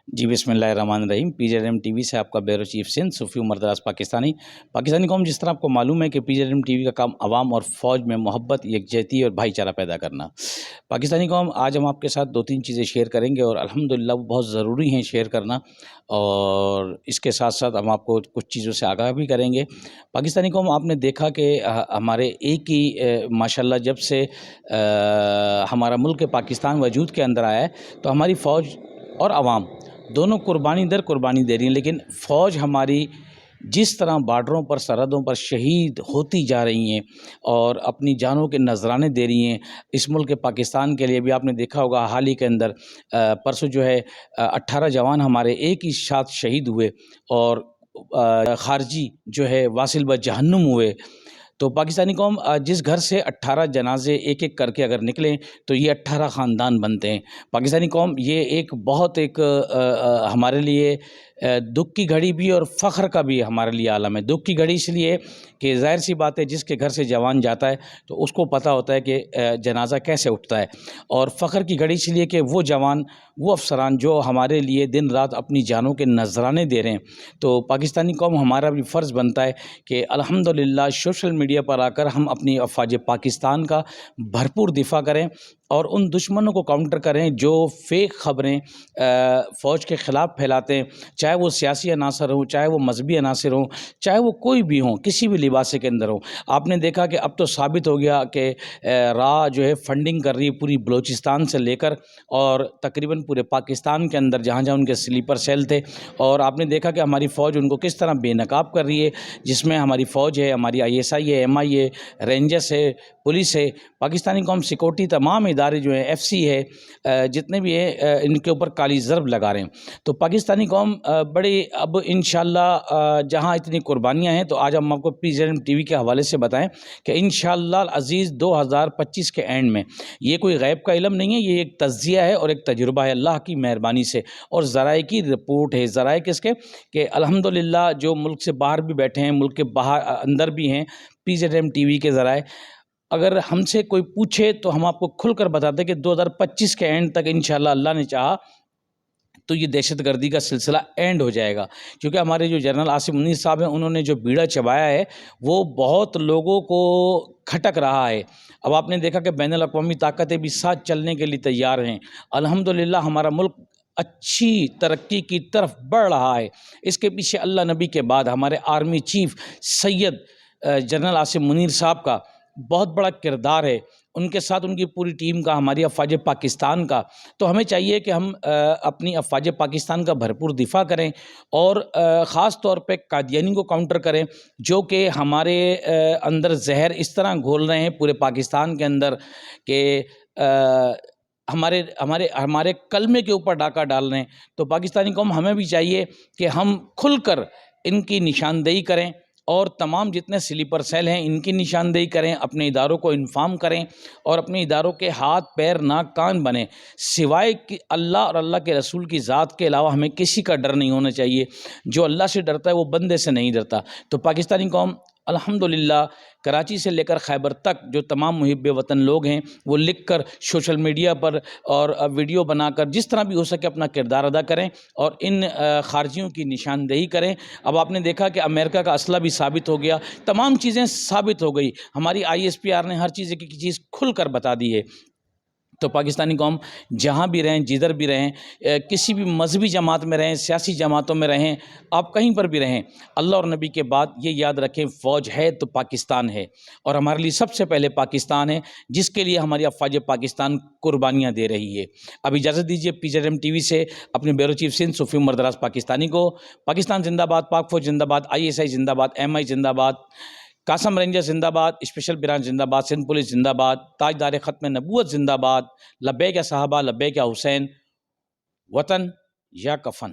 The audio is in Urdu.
جی بسم اللہ الرحمن الرحیم۔ پی جیڈ ایم ٹی وی سے آپ کا بیورو چیف سندھ صوفی عمر دراز پاکستانی قوم، جس طرح آپ کو معلوم ہے کہ پی جیڈ ایم ٹی وی کا کام عوام اور فوج میں محبت، یکجہتی اور بھائی چارہ پیدا کرنا۔ پاکستانی قوم، آج ہم آپ کے ساتھ 2-3 چیزیں شیئر کریں گے اور الحمدللہ وہ بہت ضروری ہیں شیئر کرنا، اور اس کے ساتھ ساتھ ہم آپ کو کچھ چیزوں سے آگاہ بھی کریں گے۔ پاکستانی قوم، آپ نے دیکھا کہ ہمارے ایک ہی ماشاءاللہ جب سے ہمارا ملک پاکستان وجود کے اندر آیا ہے تو ہماری فوج اور عوام دونوں قربانی در قربانی دے رہی ہیں، لیکن فوج ہماری جس طرح بارڈروں پر، سرحدوں پر شہید ہوتی جا رہی ہیں اور اپنی جانوں کے نذرانے دے رہی ہیں اس ملک پاکستان کے لیے۔ بھی آپ نے دیکھا ہوگا حال ہی کے اندر پرسوں جو ہے 18 جوان ہمارے ایک ہی ساتھ شہید ہوئے اور خارجی جو ہے واصل بجہنم ہوئے۔ تو پاکستانی قوم، جس گھر سے 18 جنازے ایک ایک کر کے اگر نکلیں تو یہ 18 خاندان بنتے ہیں۔ پاکستانی قوم، یہ ایک بہت ہمارے لیے دکھ کی گھڑی بھی اور فخر کا بھی ہمارے لیے عالم ہے۔ دکھ کی گھڑی اس لیے کہ ظاہر سی بات ہے، جس کے گھر سے جوان جاتا ہے تو اس کو پتہ ہوتا ہے کہ جنازہ کیسے اٹھتا ہے، اور فخر کی گھڑی اس لیے کہ وہ جوان، وہ افسران جو ہمارے لیے دن رات اپنی جانوں کے نذرانے دے رہے ہیں۔ تو پاکستانی قوم، ہمارا بھی فرض بنتا ہے کہ الحمدللہ سوشل میڈیا پر آ کر ہم اپنی افواج پاکستان کا بھرپور دفاع کریں اور ان دشمنوں کو کاؤنٹر کریں جو فیک خبریں فوج کے خلاف پھیلاتے ہیں، چاہے وہ سیاسی عناصر ہوں، چاہے وہ مذہبی عناصر ہوں، چاہے وہ کوئی بھی ہوں، کسی بھی لباس کے اندر ہوں۔ آپ نے دیکھا کہ اب تو ثابت ہو گیا کہ راہ جو ہے فنڈنگ کر رہی ہے پوری بلوچستان سے لے کر اور تقریباً پورے پاکستان کے اندر جہاں جہاں ان کے سلیپر سیل تھے، اور آپ نے دیکھا کہ ہماری فوج ان کو کس طرح بے نقاب کر رہی ہے، جس میں ہماری فوج ہے، ہماری ISI ہے، MI ہے، رینجرس ہے، پولیس ہے۔ پاکستانی قوم سیکورٹی تمام ادارے جو ہیں، FC ہے، جتنے بھی ہیں، ان کے اوپر کالی ضرب لگا رہے ہیں۔ تو پاکستانی قوم بڑی اب انشاءاللہ جہاں اتنی قربانیاں ہیں، تو آج ہم آپ کو PZM TV کے حوالے سے بتائیں کہ انشاءاللہ العزیز 2025 کے اینڈ میں، یہ کوئی غیب کا علم نہیں ہے، یہ ایک تجزیہ ہے اور ایک تجربہ ہے اللہ کی مہربانی سے، اور ذرائع کی رپورٹ ہے۔ ذرائع کس کے؟ کہ الحمدللہ جو ملک سے باہر بھی بیٹھے ہیں، ملک کے باہر اندر بھی ہیں، PZM TV کے ذرائع اگر ہم سے کوئی پوچھے تو ہم آپ کو کھل کر بتاتے ہیں کہ 2025 کے اینڈ تک انشاءاللہ اللہ نے چاہا تو یہ دہشت گردی کا سلسلہ اینڈ ہو جائے گا، کیونکہ ہمارے جو جنرل عاصم منیر صاحب ہیں، انہوں نے جو بیڑا چبایا ہے وہ بہت لوگوں کو کھٹک رہا ہے۔ اب آپ نے دیکھا کہ بین الاقوامی طاقتیں بھی ساتھ چلنے کے لیے تیار ہیں۔ الحمدللہ ہمارا ملک اچھی ترقی کی طرف بڑھ رہا ہے۔ اس کے پیچھے اللہ نبی کے بعد ہمارے آرمی چیف سید جنرل عاصم منیر صاحب کا بہت بڑا کردار ہے، ان کے ساتھ ان کی پوری ٹیم کا، ہماری افواج پاکستان کا۔ تو ہمیں چاہیے کہ ہم اپنی افواج پاکستان کا بھرپور دفاع کریں، اور خاص طور پہ قادیانی کو کاؤنٹر کریں، جو کہ ہمارے اندر زہر اس طرح گھول رہے ہیں پورے پاکستان کے اندر کہ ہمارے کلمے کے اوپر ڈاکہ ڈال رہے ہیں۔ تو پاکستانی قوم، ہمیں بھی چاہیے کہ ہم کھل کر ان کی نشاندہی کریں، اور تمام جتنے سلیپر سیل ہیں ان کی نشاندہی کریں، اپنے اداروں کو انفارم کریں، اور اپنے اداروں کے ہاتھ پیر ناک کان بنیں۔ سوائے کہ اللہ اور اللہ کے رسول کی ذات کے علاوہ ہمیں کسی کا ڈر نہیں ہونا چاہیے۔ جو اللہ سے ڈرتا ہے وہ بندے سے نہیں ڈرتا۔ تو پاکستانی قوم، الحمدللہ کراچی سے لے کر خیبر تک جو تمام محب وطن لوگ ہیں، وہ لکھ کر سوشل میڈیا پر اور ویڈیو بنا کر جس طرح بھی ہو سکے اپنا کردار ادا کریں اور ان خارجیوں کی نشاندہی کریں۔ اب آپ نے دیکھا کہ امریکہ کا اسلحہ بھی ثابت ہو گیا، تمام چیزیں ثابت ہو گئی، ہماری ISPR نے ہر چیز کی چیز کھل کر بتا دی ہے۔ تو پاکستانی قوم، جہاں بھی رہیں، جدھر بھی رہیں، کسی بھی مذہبی جماعت میں رہیں، سیاسی جماعتوں میں رہیں، آپ کہیں پر بھی رہیں، اللہ اور نبی کے بعد یہ یاد رکھیں، فوج ہے تو پاکستان ہے، اور ہمارے لیے سب سے پہلے پاکستان ہے، جس کے لیے ہماری افواج پاکستان قربانیاں دے رہی ہے۔ اب اجازت دیجیے PZM TV سے اپنے بیورو چیف سندھ صوفی عمر دراز پاکستانی کو، پاکستان زندہ باد، پاک فوج زندہ باد، ISI زندہ باد، MI زندہ باد، قاسم رینجر زندہ باد، اسپیشل برانچ زندہ باد، سندھ پولیس زندہ باد، تاجدار ختم نبوت زندہ باد، لبیک یا صحابہ، لبیک یا حسین، وطن یا کفن۔